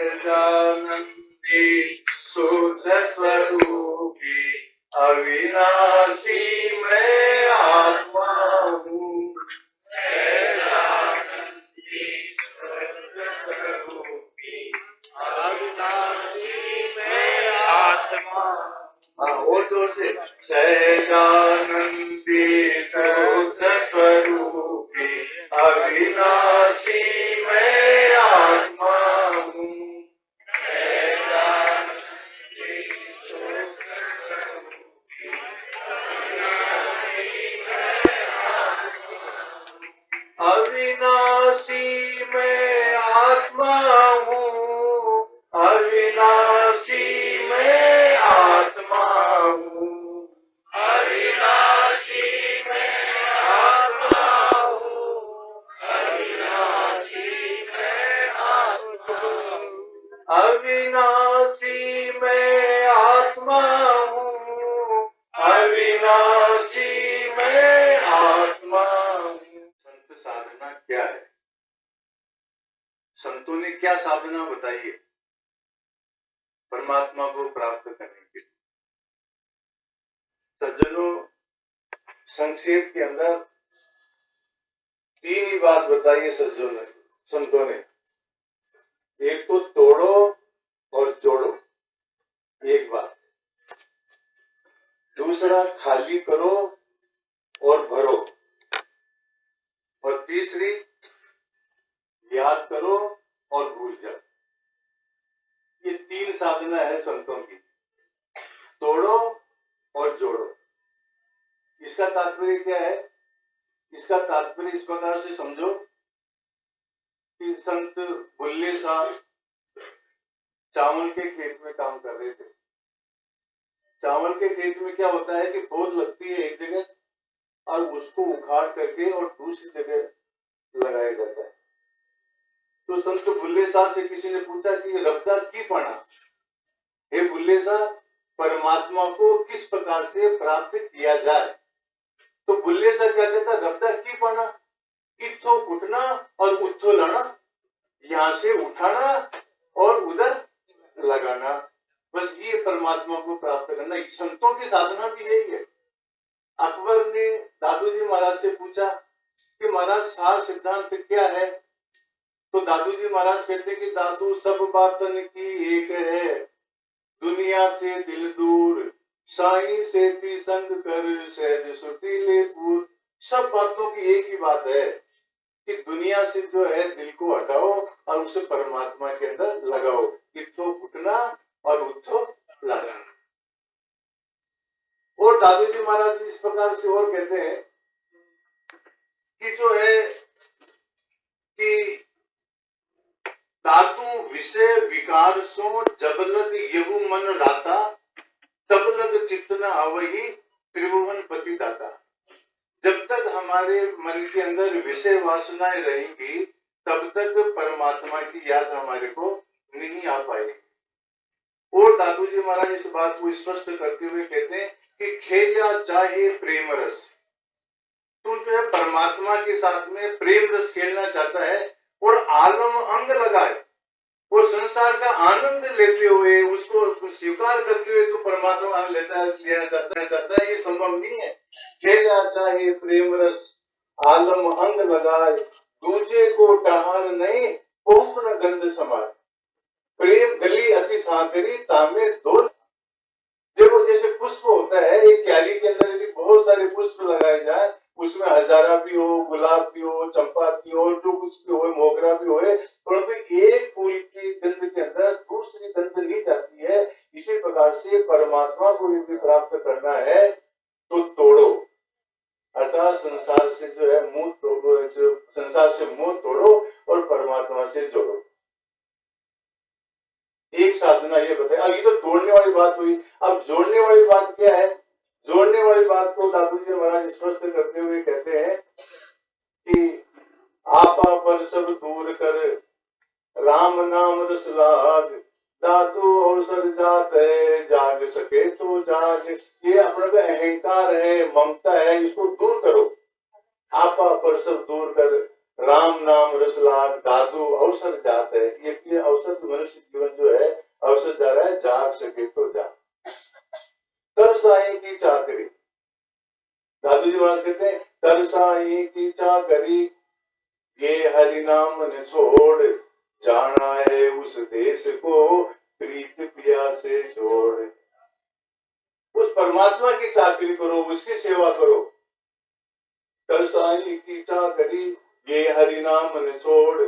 सहजानंदी शुद्ध स्वरूपी अविनाशी मैं आत्मा हूँ। सहजानंदी शुद्ध स्वरूपी अविनाशी मैं आत्मा। हाँ, और जोर से। सहजानंदी शुद्ध स्वरूपी अविनाशी मैं आत्मा हूँ। सहजानंदी शुद्ध स्वरूपी अविनाशी मैं आत्मा हूँ। अविनाशी मैं आत्मा हूँ। अविनाशी मैं आत्मा हूँ। अविनाशी मैं आत्मा हूँ। अविनाशी मैं आत्मा हूँ। अविनाशी मैं आत्मा हूँ। अविनाशी मैं आत्मा हूँ। संत साधना क्या है? संतों ने क्या साधना बताई है परमात्मा को प्राप्त करने के लिए? सज्जनों, संक्षेप के अंदर तीन ही बात बताई है संतों ने। एक तो तोड़ो और जोड़ो, एक बात। दूसरा खाली करो और भरो, और तीसरी याद करो और भूल जाओ। ये तीन साधना है संतों की, तोड़ो और जोड़ो। इसका तात्पर्य क्या है? इसका तात्पर्य इस प्रकार से समझो कि संत बुल्ले साहब चावल के खेत में काम कर रहे थे। चावल के खेत में क्या होता है कि बोद लगती है एक जगह और उसको उखाड़ करके और दूसरी जगह लगाया जाता है। तो संत बुल्ले साहब से किसी ने पूछा कि रफ्तार की पढ़ा, हे बुल्ले साहब, परमात्मा को किस प्रकार से प्राप्त किया जाए? तो बुल्ले साहब क्या कहता, रफ्तार की पढ़ा, इथो उठना और उथो लाना, यहाँ से उठाना और उधर लगाना, बस ये परमात्मा को प्राप्त करना। संतों की साधना भी यही है। अकबर ने दादू जी महाराज से पूछा कि महाराज सार सिद्धांत क्या है? तो दादू जी महाराज कहते कि दादू सब बातन की एक है, दुनिया से दिल दूर, साई से भी संग कर सहज सुटी ले पूर। सब बातों की एक ही बात है कि दुनिया से जो है दिल को हटाओ और उसे परमात्मा के अंदर लगाओ। इथो उठना और उथो लगाना। और दादू जी महाराज इस प्रकार से और कहते हैं कि जो है कि दादू विषय विकार सो जब लग यहू मन राता, तब लग चित्त न आवही त्रिभुवन पति दाता। जब तक हमारे मन के अंदर विषय वासनाएं रहेंगी तब तक परमात्मा की याद हमारे को नहीं आ पाएगी। और दादू जी महाराज इस बात को स्पष्ट करते हुए कहते हैं कि खेला चाहे प्रेम रस, तू जो है परमात्मा के साथ में प्रेम रस खेलना चाहता है और आलम अंग लगाए और संसार का आनंद लेते हुए उसको स्वीकार करते हुए तो परमात्मा आनंद लेना चाहता है, ये संभव नहीं है। खेला चाहे प्रेम रस आलम अंग लगाए, दूजे को टहार नहीं बहु न गंध समाए। प्रेम गली अति साकरी तामे दो। देखो जैसे पुष्प होता है, एक क्यारी के अंदर यदि बहुत सारे पुष्प लगाए जाए, उसमें हजारा भी हो, गुलाब भी हो, चंपा भी हो, जो कुछ भी हो, मोगरा भी हो, परंतु एक फूल की गंध के अंदर दूसरी गंध नहीं जाती है। इसी प्रकार से परमात्मा को यदि प्राप्त करना है तो तोड़ो, अर्थात संसार से जो है मुंह तोड़ो, संसार से मुंह तोड़ो और परमात्मा से जोड़ो। एक साधना ये बताया। अब ये तो तोड़ने वाली बात हुई, अब जोड़ने वाली बात क्या है? जोड़ने वाली बात को दादू जी महाराज स्पष्ट करते हुए कहते हैं कि आपा पर सब दूर कर राम नाम रस लाग, दादू अवसर जात है जाग सके तो जाग। ये अपना जो अहंकार है, ममता है, इसको दूर करो। आपा पर सब दूर कर राम नाम रस लाग, दादू अवसर जात है। ये अवसर तो मनुष्य जीवन साईं की चाकरी, ये हरि नाम न छोड़, जाना है उस देश को प्रीत पिया से जोड़। उस परमात्मा की चाकरी करो, उसकी सेवा करो। कर साईं की चाकरी, ये हरि नाम न छोड़,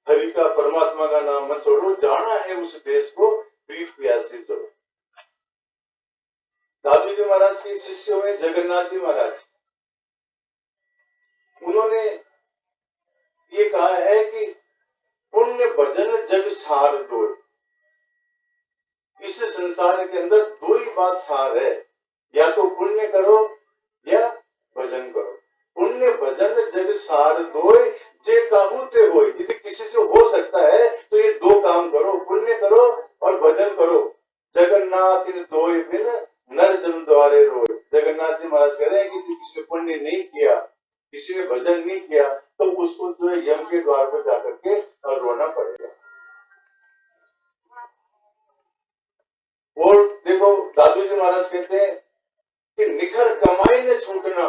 हरि का परमात्मा का नाम मत छोड़ो, जाना है उस देश को प्रीत पिया से जोड़। दादू जी महाराज के शिष्य हुए जगन्नाथ जी महाराज। उन्होंने ये कहा है कि पुण्य भजन जग सार दो। इस संसार के अंदर दो ही बात सार है, या तो पुण्य करो या भजन करो। पुण्य भजन जग सार दोय, जे काहू ते होय। यदि किसी से हो सकता है तो ये दो काम करो, पुण्य करो और भजन करो। जगन्नाथ इन दोय बिन नर जन द्वारे रोय। जगन्नाथ जी महाराज कह रहे हैं कि किसी ने पुण्य नहीं किया, किसी ने भजन नहीं किया, तो उसको जो है यम के द्वार पर जाकर के और रोना पड़ेगा। और देखो दादू जी महाराज कहते हैं कि निखर कमाई ने छूटना,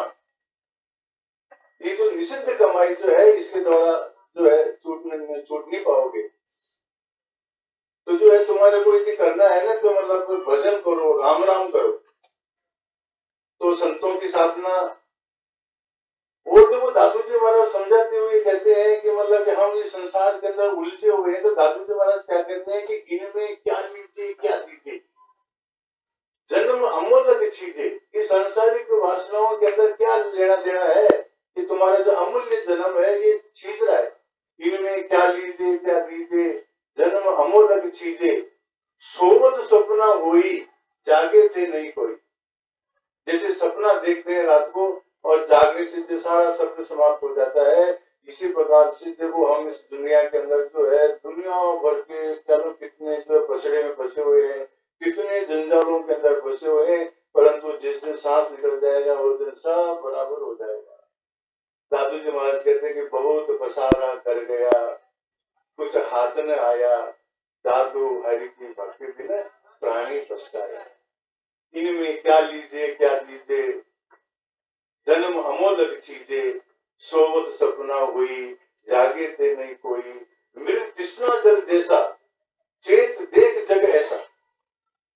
ये जो निषिद्ध कमाई जो है इसके द्वारा जो है छूट नहीं पाओगे। तो जो है तुम्हारे को यदि करना है ना, तो मतलब भजन करो, राम राम करो। तो संतों की साधना। और देखो दादू जी महाराज समझाते हुए कहते हैं कि मतलब कि हम इस संसार के अंदर उलझे हुए हैं, तो दादू जी महाराज क्या कहते हैं कि इनमें क्या लीजिए क्या दीजिए। जन्म अमूल्य चीजें, इस सांसारिक वासनाओं के अंदर क्या लेना देना है कि तुम्हारा जो अमूल्य जन्म है ये चीज रहा है। इनमें क्या लीजिए क्या दीजिए, जन्म अमूल्य चीजें, सोवत सपना हुई, जागे थे नहीं कोई। जैसे सपना देखते हैं रात को और जागने से जो सारा सपना समाप्त हो जाता है, इसी प्रकार से देखो हम इस दुनिया के अंदर जो है दुनिया भर के चलो कितने जो बछड़े में फंसे हुए हैं, कितने जंजालों के अंदर फंसे हुए हैं, परंतु जिस दिन सांस निकल जाएगा उस दिन सब बराबर हो जाएगा। दादू जी महाराज कहते हैं कि बहुत पसारा कर गया, कुछ हाथ न आया, दादू हरि की भक्ति बिना प्राणी पछताया। इनमें क्या लीजिए क्या दीजिए, जन्म अमोलक चीजें, सोवत सपना हुई, जागे थे नहीं कोई। मृग तृष्णा जल जैसा, चेत देख जग ऐसा।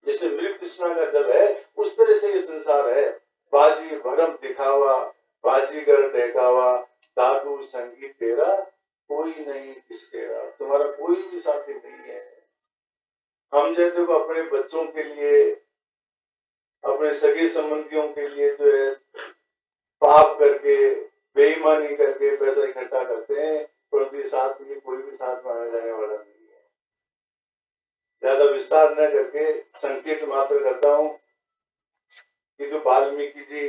जैसे मृग तृष्णा का जल है उस तरह से ये संसार है। बाजी भरम दिखावा, बाजीगर देखावा, दादू संगीत तेरा कोई नहीं किसकेरा। तुम्हारा कोई भी साथी नहीं है। हम जैसे को अपने बच्चों के लिए, अपने सगे संबंधियों के लिए जो है पाप करके, बेईमानी करके पैसा इकट्ठा करते हैं, परंतु ये साथ में कोई भी साथ में आने जाने वाला नहीं है। ज्यादा विस्तार न करके संकेत मात्र करता हूँ कि जो वाल्मीकि जी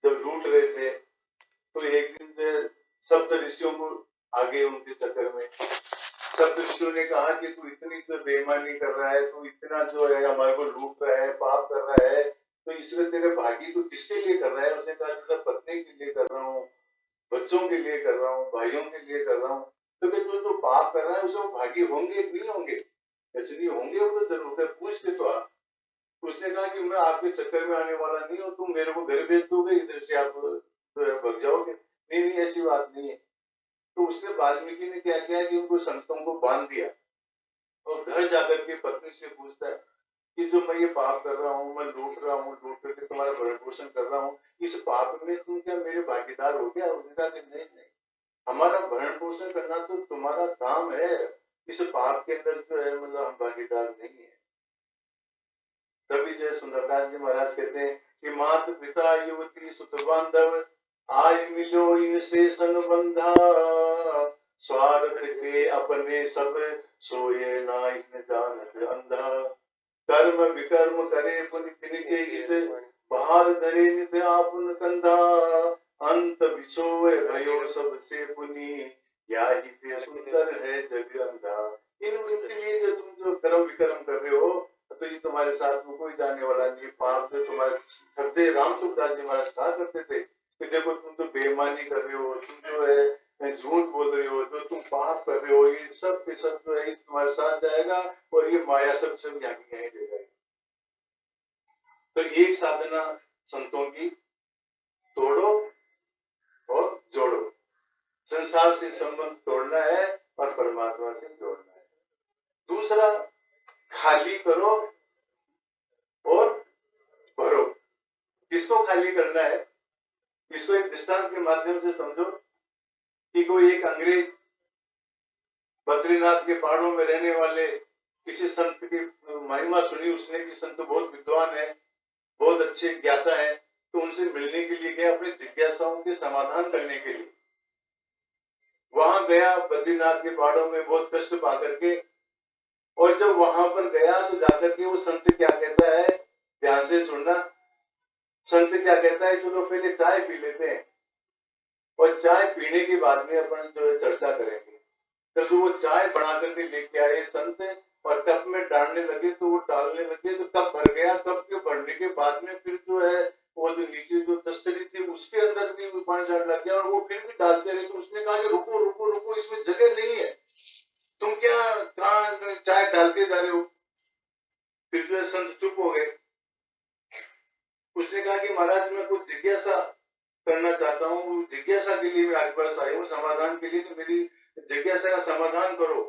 जब लूट रहे थे तो एक दिन जो सप्त ऋषियों को आगे उनके चक्कर में सप्त ऋषियों ने कहा कि तू इतनी तो बेईमानी कर रहा है, तू इतना जो है हमारे को लूट रहा है, पाप कर रहा है, तो इसलिए तेरे भागी तो किसके लिए कर रहा है? उसने कहा पत्नी के लिए कर रहा हूँ, बच्चों के लिए कर रहा हूँ, भाइयों के लिए कर रहा हूँ। तो जो तो पाप कर रहा है उसे वो भागी होंगे नहीं होंगे? यदि होंगे वो तो जरूर है, पूछ के तो आप। उसने कहा कि मैं आपके चक्कर में आने वाला नहीं हूँ, तुम मेरे को घर भेज दोगे, इधर से आप भग जाओगे। नहीं नहीं ऐसी बात नहीं है। तो उसने वाल्मीकि ने क्या किया कि उनको संतों को बांध दिया और घर जाकर के पत्नी से पूछता है कि जो मैं ये पाप कर रहा हूँ, मैं लूट रहा हूँ, लूट करके तुम्हारा भरण पोषण कर रहा हूँ, इस पाप में तुम क्या मेरे भागीदार हो गया? उसने कहा कि नहीं नहीं, हमारा भरण पोषण करना तो तुम्हारा काम है, इस पाप के अंदर जो है मतलब हम भागीदार नहीं है। तभी जय सुंदरदास जी महाराज कहते हैं कि माता पिता युवती सुत बांधव, आय मिलो इनसे संबंधा, स्वार्थ के अपने सब सोए ना इन जानत अंधा। कर्म विकर्म करे पुनि के हित, बाहर धरे नित आपुन कंधा, अंत विसोए भयो सबसे पुनि, या हित सुंदर है जग अंधा। इनके लिए जो तुम जो कर्म विकर्म कर रहे हो, तो ये तुम्हारे साथ में कोई जाने वाला नहीं। पाप जो तुम्हारे सत्य राम सुखदास जी महाराज कहा करते थे कि देखो तुम तो बेईमानी कर रहे हो, तुम जो है झूठ बोल रहे हो, जो तुम पाप कर रहे हो, ये सब के सब जो है तुम्हारे साथ जाएगा और ये माया सब सब यहाँ की यहीं देगा। तो एक साधना संतों की, तोड़ो और संसार से संबंध तोड़ना है और परमात्मा से जोड़ना है। दूसरा, खाली करो और भरो। किसको खाली करना है? इसको एक दृष्टांत के माध्यम से समझो कि कोई एक अंग्रेज बद्रीनाथ के पहाड़ों में रहने वाले किसी संत की महिमा सुनी उसने कि संत बहुत विद्वान है, बहुत अच्छे ज्ञाता है, तो उनसे मिलने के लिए गया, अपनी जिज्ञासाओं के समाधान करने के लिए वहां गया बद्रीनाथ के पहाड़ों में बहुत कष्ट पा करके। और जब वहां पर गया तो जाकर के वो संत क्या कहता है, ध्यान से सुनना, संत क्या कहता है, चलो पहले चाय पी लेते हैं और चाय पीने के बाद में अपन जो है चर्चा करेंगे। तो वो चाय बना करके लेके आए संत और कप में डालने लगे, तो वो डालने लगे तो कप भर गया। कप के भरने के बाद में फिर जो है वो जो नीचे जो तस्तरी थी उसके अंदर भी वो पानी डालने लग गया और वो फिर भी डालते रहे। तो उसने कहा कि रुको रुको रुको, इसमें जगह नहीं है, तुम क्या कहाँ चाय डालते जा रहे हो। फिर जो है संत चुप हो गए। उसने कहा कि महाराज मैं कुछ जिज्ञासा करना चाहता हूँ, जिज्ञासा के लिए मैं आपके पास आया हूँ, समाधान के लिए, तो मेरी जिज्ञासा का समाधान करो।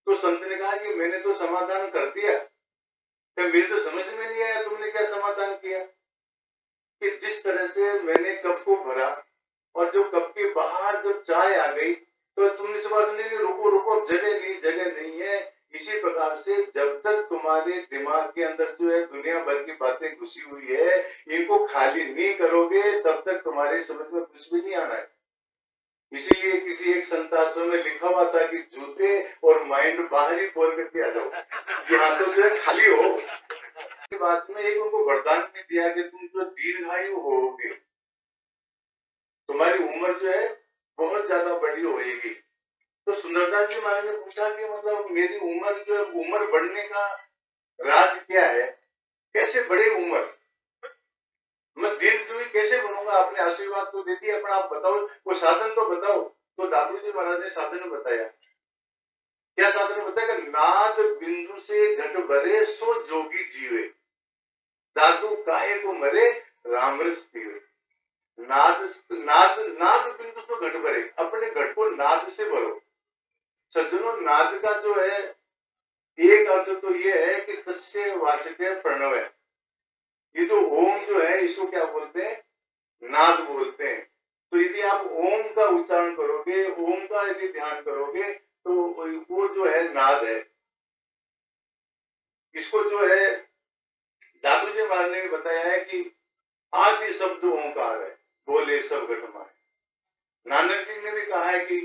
तो संत ने कहा कि मैंने तो समाधान कर दिया, तो मेरे तो समझ में नहीं आया तुमने क्या समाधान किया। कि जिस तरह से मैंने कप को भरा और जो कप के बाहर जब चाय आ गई तो तुमने से बात नहीं, रुको रुको, जगह नहीं है। इसी प्रकार से जब तक तुम्हारे दिमाग के अंदर जो है दुनिया भर की बातें घुसी हुई है, इनको खाली नहीं करोगे तब तक तुम्हारे समझ में कुछ भी नहीं आना है। इसीलिए किसी एक संत आश्रम में लिखा हुआ था कि जूते और माइंड बाहर ही खोल करके आ जाओ, यहाँ तो जो है खाली हो। बात में एक उनको वरदान भी दिया कि तुम जो दीर्घायु होगे, तुम्हारी उम्र जो है बहुत ज्यादा बड़ी होगी। तो सुंदरदास जी महाराज ने पूछा कि मतलब मेरी उम्र जो है, उम्र बढ़ने का राज क्या है, कैसे बढ़े उम्र, मैं दीर्घजीवी कैसे बनूंगा? आपने आशीर्वाद तो दे दिया, पर आप बताओ वो साधन तो बताओ। तो दादू जी महाराज ने साधन बताया। क्या साधन बताया? नाद बिंदु से घट भरे सो जोगी जीवे, दादू काहे को मरे राम रस पीवे। नाद नाद नाद बिंदु से घट भरे, अपने घट को नाद से भरो। सज्जनों, नाद का जो है एक अर्थ तो ये है कि तस्य वाचक प्रणव है। ये जो ओम जो है इसको क्या बोलते हैं? नाद बोलते हैं। तो यदि आप ओम का उच्चारण करोगे, ओम का यदि ध्यान करोगे तो वो जो है नाद है। इसको जो है दादू जी महाराज ने बताया है कि आदि शब्द ओंकार है, बोले सब घट मारे। नानक जी ने भी कहा है कि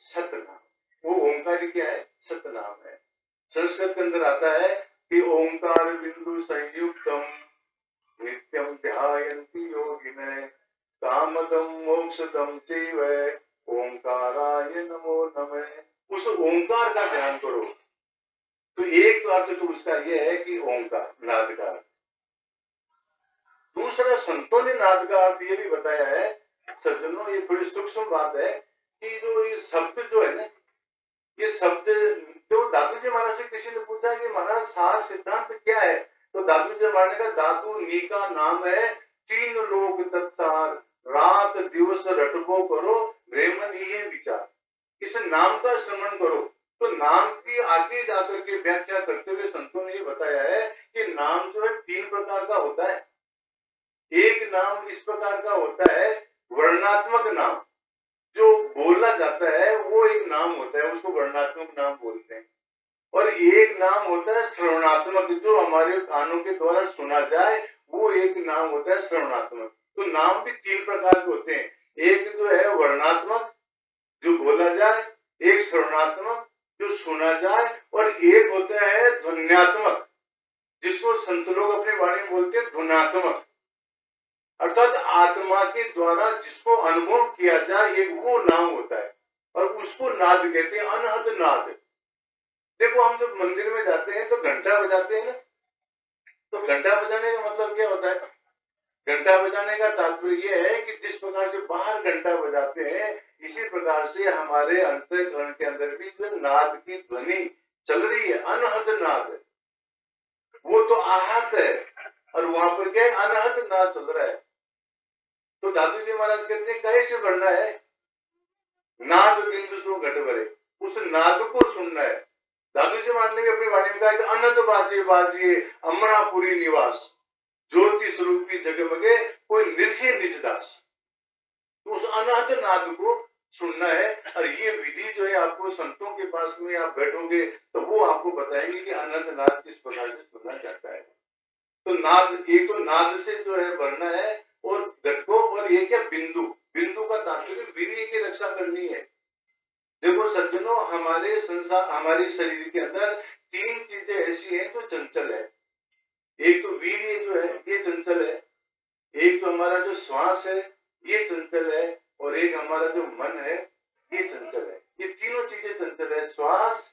सतनाम, वो ओंकार क्या है? सतनाम है। संस्कृत के अंदर आता है कि ओंकार बिंदु संयुक्तम नित्यम ध्यायन्ति योगिनः कामदम मोक्षदम चैव ओंकाराय नमो नमः। उस ओंकार का ध्यान करो। तो एक तो अर्थ तो उसका यह है कि ओंकार नाद का। दूसरा, संतों ने नाद का अर्थ ये भी बताया है। सज्जनों, ये थोड़ी सूक्ष्म बात है कि जो ये शब्द जो है ना, ये शब्द जो दादू जी महाराज से किसी ने पूछा कि महाराज सार सिद्धांत क्या है, तो दादू जी महाराज का दादू नी का नाम है, तीन लोग तत्सार, रात दिवस रटबो करो, ब्रेमन ये विचार। इस नाम का श्रवण करो। तो नाम की आगे जाकर के व्याख्या करते हुए संतों ने ये बताया है कि नाम जो है तीन प्रकार का होता है। एक नाम इस प्रकार का होता है वर्णात्मक नाम, जो बोला जाता है वो एक नाम होता है, उसको वर्णात्मक नाम बोलते हैं। और एक नाम होता है श्रवणात्मक, जो हमारे कानों के द्वारा सुना जाए, वो एक नाम होता है श्रवणात्मक। तो नाम भी तीन प्रकार के होते हैं। एक जो है वर्णात्मक, जो बोला जाए, एक श्रवणात्मक, जो सुना जाए, और एक होता है ध्वन्यात्मक, जिसको संत लोग अपने वाणी में बोलते हैं धुनात्मक, अर्थात आत्मा के द्वारा जिसको अनुभव किया जाए, एक वो नाम होता है और उसको नाद कहते हैं, अनहद नाद। देखो, हम जब मंदिर में जाते हैं तो घंटा बजाते हैं ना, तो घंटा बजाने का मतलब क्या होता है? घंटा बजाने का तात्पर्य यह है कि जिस प्रकार से बाहर घंटा बजाते हैं, इसी प्रकार से हमारे अंतःकरण के अंदर भी जो नाद की ध्वनि चल रही है, अनहद नाद। वो तो आहत है और वहां पर क्या है? अनहद नाद चल रहा है। तो दादू जी महाराज कहते हैं कैसे बढ़ना है? नाद बिंदु सो घट भरे, उस नाद को सुनना है। दादू जी महाराज ने भी अपनी वाणी में कहा कि अनंत बाजे बाजिए अमरापुरी निवास, ज्योति स्वरूप की जगमगे कोई निरखे निज दास। तो उस अनाद नाद को सुनना है। और ये विधि जो है आपको संतों के पास में आप बैठोगे तो वो आपको बताएंगे कि अनंत नाद किस प्रकार से सुनना जाता है। तो नाद, एक तो नाद से जो है भरना है और घट को, और ये क्या बिंदु, बिंदु का तात्पर्य वीर्य की रक्षा करनी है। देखो सज्जनों, हमारे संसार, हमारे शरीर के अंदर तीन चीजें ऐसी हैं जो चंचल है। एक तो वीर्य जो है ये चंचल है, एक तो हमारा जो श्वास है ये चंचल है, और एक हमारा जो मन है ये चंचल है। ये तीनों चीजें चंचल है, श्वास,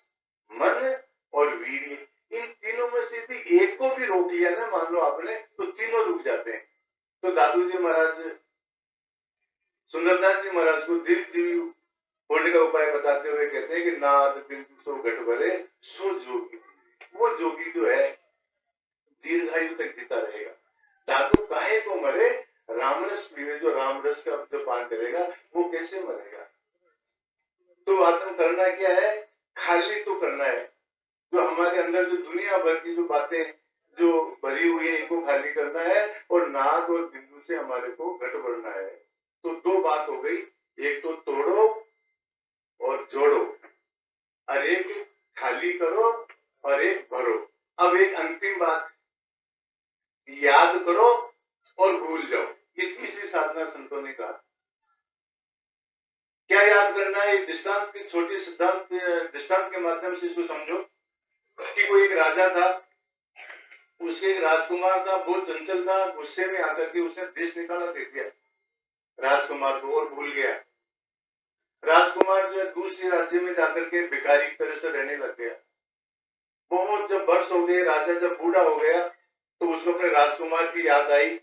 मन और वीर्य। इन तीनों में से भी एक को भी रोक लिया ना मान लो आपने, तो तीनों रुक जाते हैं। तो दादू जी महाराज सुंदरदास जी महाराज को दीर्घजीवी होने का उपाय बताते हुए कहते हैं कि नाद बिंदु सो घट भरे सो जोगी। वो जोगी जो है दीर्घायु तक जीता रहेगा। दादू काहे को मरे, रामरस पीवे, जो रामरस का जो पान करेगा वो कैसे मरेगा। तो आत्म करना क्या है, खाली तो करना है। जो हमारे अंदर जो दुनिया भर की जो बातें जो भरी हुई है इनको खाली करना है, और नाद और बिंदु से हमारे को घट भरना है। तो दो बात हो गई, एक तो तोड़ो और जोड़ो, और एक खाली करो और एक भरो। अब एक अंतिम बात, याद करो और भूल जाओ। ये तीसरी साधना संतों ने कहा। क्या याद करना है, दृष्टांत के छोटे सिद्धांत दृष्टांत के माध्यम से इसको समझो कि कोई एक राजा था, उसके एक राजकुमार था, बहुत चंचल था, गुस्से में आकर के उसने देश निकाला दे दिया राजकुमार को और भूल गया। राजकुमार जो है दूसरे राज्य में जाकर के भिखारी की तरह से रहने लग गया। बहुत जब वर्ष हो गए, राजा जब बूढ़ा हो गया तो उसको अपने राजकुमार की याद आई,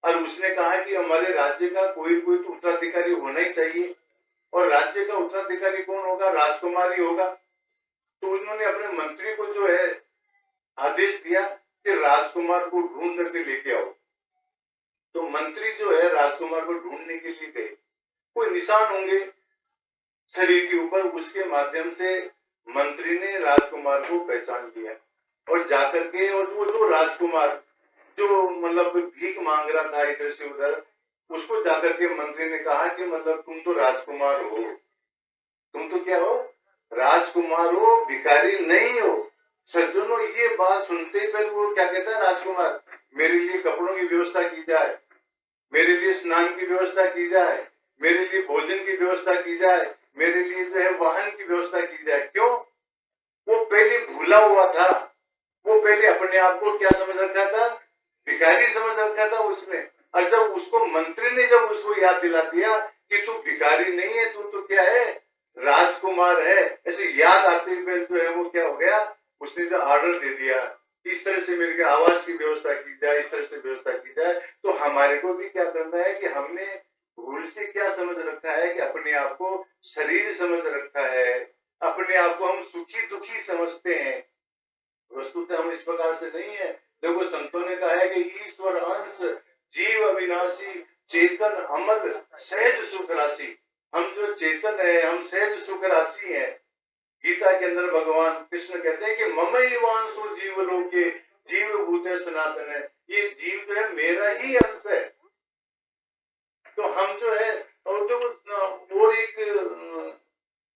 और उसने कहा कि हमारे राज्य का कोई कोई तो उत्तराधिकारी होना ही चाहिए, और राज्य का उत्तराधिकारी कौन होगा, राजकुमार ही होगा। तो उन्होंने अपने मंत्री को जो है आदेश दिया कि राजकुमार को ढूंढ करके लेके आओ। तो मंत्री जो है राजकुमार को ढूंढने के लिए गए, कोई निशान होंगे शरीर के ऊपर, उसके माध्यम से मंत्री ने राजकुमार को पहचान लिया, और जाकर के, और वो जो राजकुमार जो मतलब भीख मांग रहा था इधर से उधर, उसको जाकर के मंत्री ने कहा कि मतलब तुम तो राजकुमार हो, तुम तो क्या हो, राजकुमार हो, भिखारी नहीं हो। सज्जनों, ये बात सुनते ही पहले वो क्या कहता है राजकुमार, मेरे लिए कपड़ों की व्यवस्था की जाए, मेरे लिए स्नान की व्यवस्था की जाए, मेरे लिए भोजन की व्यवस्था की जाए, मेरे लिए जो है वाहन की व्यवस्था की जाए। क्यों? वो पहले भूला हुआ था, वो पहले अपने आप को क्या समझ रखा था, भिखारी समझ रखा था उसने। और जब उसको मंत्री ने जब उसको याद दिला दिया कि तू भिखारी नहीं है, तू तो क्या है, राजकुमार है, ऐसे याद आते हुए जो है वो क्या हो गया, उसने जो ऑर्डर दे दिया इस तरह से मेरे आवास की व्यवस्था की जाए, इस तरह से व्यवस्था की जाए। तो हमारे को भी क्या करना है कि हमने भूल से क्या समझ रखा है कि अपने आप को शरीर समझ रखा है, अपने आप को हम सुखी दुखी समझते हैं। वस्तुतः हम इस प्रकार से नहीं है। देखो संतों ने कहा है कि ईश्वर अंश जीव अविनाशी चेतन अमल सहज सुख राशि। हम जो चेतन है, हम सहज सुख राशि है। गीता के अंदर भगवान कृष्ण कहते हैं कि ममैवांशो जीव लोके जीव भूते सनातन है, ये जीव जो है मेरा ही अंश है। तो हम जो है, और जो एक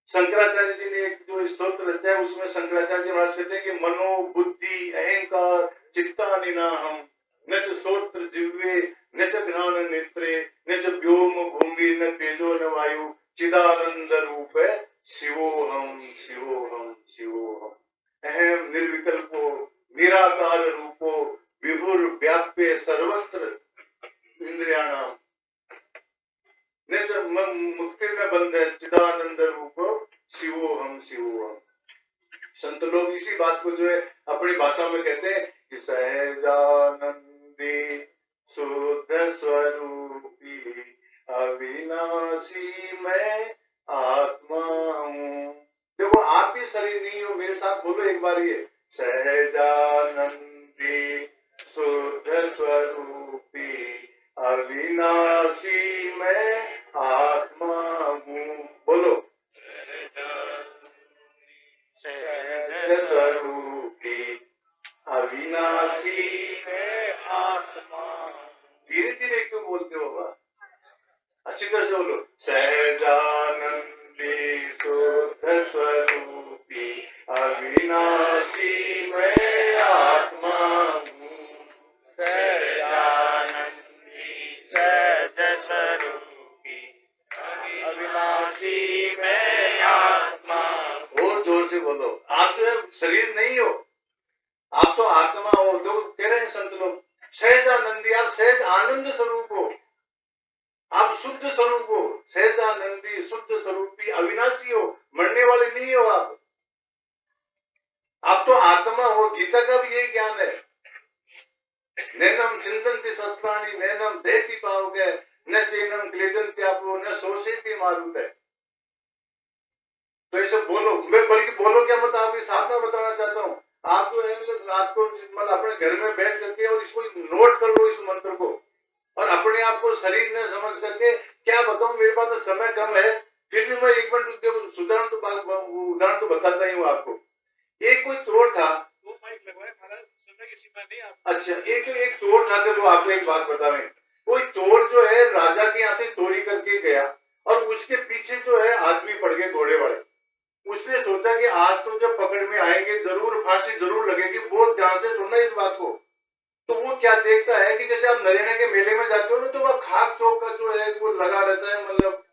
शंकराचार्य जी ने एक जो स्तोत्र रचा है उसमें शंकराचार्य जी महाराज कहते हैं कि मनो बुद्धि अहंकार चित्तानि नाहं न च श्रोत्र जिह्वे न च घ्राण नेत्रे न च व्योम भूमि न तेजो न वायु चिदानंद रूप शिवोहम शिवोहम शिवोहम अहम निर्विकल्पो निराकार रूपो विभुर व्याप्य सर्वत्र इंद्रियाणाम मुक्ति में बंद है चिदानंद रूप शिवोहम शिवोहम। संत लोग इसी बात को जो है अपनी भाषा में कहते हैं कि सहजानंदी शुद्ध स्वरूपी अविनाशी मैं आत्मा हूँ। देखो आप भी शरीर नहीं हो, मेरे साथ बोलो एक बार ये, सहजानंदी शुद्ध स्वरूपी अविनाशी मैं आत्मा हूँ। बोलो, अविनाशी मैं आत्मा। धीरे धीरे क्यों बोलते हो बाबा, अच्छी तरह से बोलो। सहजानंदी शुद्ध स्वरूपी अविनाशी मैं आत्मा हूँ। सहजानंदी सहज स्वरूपी अविनाशी मैं आत्मा। और जोर से बोलो। आप जो शरीर नहीं हो, आप तो आत्मा हो। जो कह रहे हैं संत लोग, सहजानंदी, आप सहज आनंद स्वरूप हो, आप शुद्ध स्वरूप हो। सहजानंदी शुद्ध स्वरूपी अविनाशी हो, मरने वाले नहीं हो आप तो आत्मा हो। गीता का भी यही ज्ञान है। नैनम चिंतन्ति सत्प्राणि नैनम देति पावके न चैनम क्लेदन्ति आपो न शोषयति मारुते। तो ऐसे बोलो, मैं बल्कि बोलो क्या, मतलब आपकी साधना बताना चाहता हूँ। आप तो रात को मतलब अपने घर में बैठ करके और इसको नोट कर लो, इस मंत्र को, और अपने आप को शरीर में समझ करके, क्या बताऊं, मेरे पास तो समय कम है, फिर भी मैं एक मिनट उदाहरण तो बताता ही हूँ आपको। एक कोई चोर था, अच्छा, एक चोर था। देखो आपको एक बात बतावे, कोई चोर जो है राजा के यहाँ से चोरी करके गया और उसके पीछे जो है आदमी पड़ गए घोड़े वाले। उसने सोचा कि आज तो जब पकड़ में आएंगे जरूर फांसी जरूर लगेगी। बहुत ध्यान से सुनना इस बात को। तो वो क्या देखता है कि जैसे आप नरेना के मेले में जाते हो ना, तो वह खाक चौक का जो है वो लगा रहता है, मतलब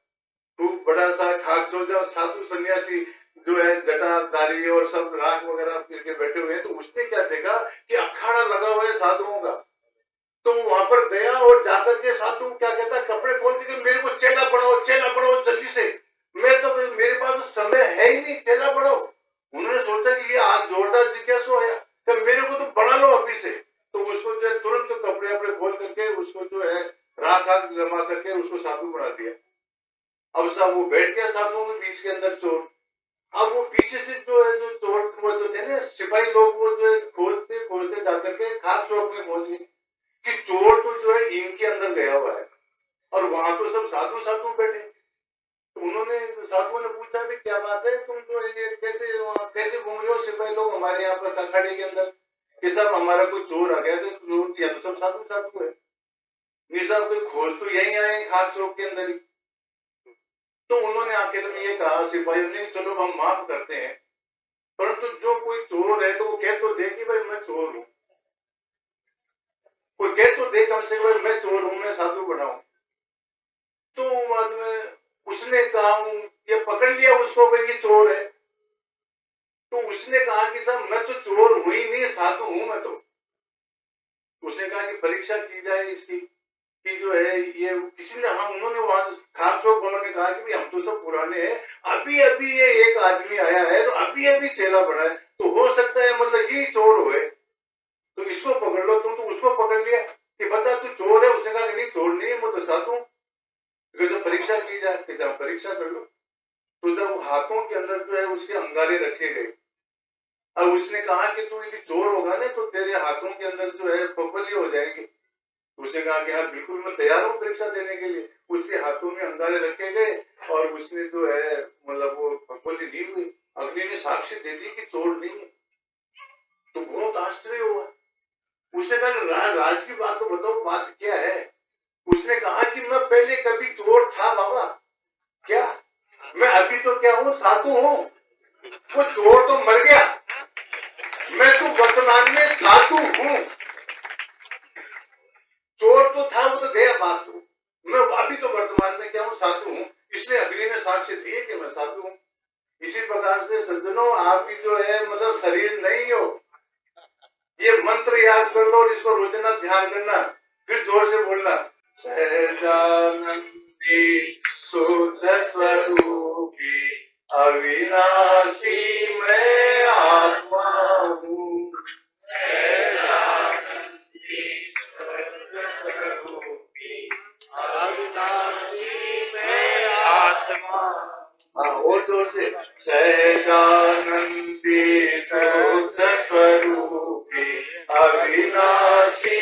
खूब बड़ा सा खाक चौक, जो साधु सन्यासी जो है जटाधारी और सब राग वगैरह पीर के बैठे हुए हैं। तो उसने क्या देखा कि अखाड़ा लगा हुआ है साधुओं का। तो वहां पर गया और जाकर के साधु क्या कहता है, कपड़े खोल के मेरे को चेला बढ़ाओ जल्दी से, मैं तो मेरे पास तो समय है ही नहीं, चेला बढ़ाओ। उन्होंने सोचा कि ये आज जोरदार जिज्ञासु आया, तो मेरे को तो बना लो अभी से। तो उसको जो है तुरंत तो कपड़े अपने खोल करके उसको जो है राख आग जमा करके उसको साधु बना दिया। अब साहब वो बैठ गया साधुओं के बीच के अंदर चोर। अब वो पीछे से जो है जो चोर वो जो थे ना सिपाही लोग, वो जो है खोजते खोजते जाकर के खास चौक में पहुंच गए कि चोर तो जो है इनके अंदर गया हुआ है, और वहां तो सब साधु साधु बैठे। तो उन्होंने साधुओं ने पूछा कि क्या बात है, तुम तो ये कैसे घूम रहे हो सिपाही लोग हमारे यहाँ पर अखाड़े के अंदर, कि साहब हमारा कोई चोर आ गया, तो चोर किया तो सब साधु साधु है, नहीं साहब कोई खोज तो यही आए खास चौक के अंदर ही। तो उन्होंने आखिर में ये कहा सिपाहियों ने, चलो हम माफ करते हैं, परंतु जो कोई चोर है तो वो कह तो दे कि भाई मैं चोर हूं, कोई कह तो दे कम से कम मैं चोर हूं, मैं साधु बनाऊं। तो बाद में उसने कहा, ये पकड़ लिया उसको भाई ये चोर है। तो उसने कहा कि साहब मैं तो चोर हूं ही नहीं, साधु हूं मैं तो। उसने कहा कि परीक्षा की जाए इसकी, कि जो है ये किसी ने, हाँ उन्होंने वहां खास चौक वालों ने कहा कि भाई हम तो सब पुराने हैं, अभी अभी ये एक आदमी आया है तो अभी अभी चेला बना है, तो हो सकता है मतलब ये चोर हुए, तो इसको पकड़ लो। तुम तो उसको पकड़ लिया कि बता तू चोर है, उसने कहा कि नहीं चोर नहीं है, मैं तो साधु हूं। जब परीक्षा की जाए कि जब परीक्षा कर लो, तो जब हाथों के अंदर जो है उसके अंगारे रखे गए, और उसने कहा कि तू यदि चोर होगा ना तो तेरे हाथों के अंदर जो है पपली हो जाएगी। उसने कहा कि हाँ बिल्कुल मैं तैयार हूँ परीक्षा देने के लिए। उसके हाथों में अंगारे रखे गए और उसने जो है मतलब वो पपली ली हुई, अग्नि ने साक्षी दे दी कि चोर नहीं है। तो बहुत आश्चर्य हुआ। उसने कहा राज की बात तो बताओ, बात क्या है। उसने कहा कि मैं पहले कभी चोर था बाबा, क्या मैं अभी तो क्या हूँ, साधु हूँ। वो चोर तो मर गया, मैं तो वर्तमान में साधु हूँ। चोर तो था वो तो गया बात, तो मैं अभी तो वर्तमान में क्या हूँ, साधु हूँ। इसलिए अग्नि ने साक्ष्य दिए कि मैं साधु हूँ। इसी प्रकार से सज्जनों, आपकी जो है मतलब शरीर नहीं हो, ये मंत्र याद कर लो और इसको रोजाना ध्यान करना, फिर जोर से बोलना, सहजानंदी शुद्ध स्वरूपी अविनाशी मैं आत्मा हूँ। सहजानंदी शुद्ध स्वरूपी अविनाशी मैं आत्मा। हाँ और जोर से, सहजानंदी शुद्ध स्वरूपी अविनाशी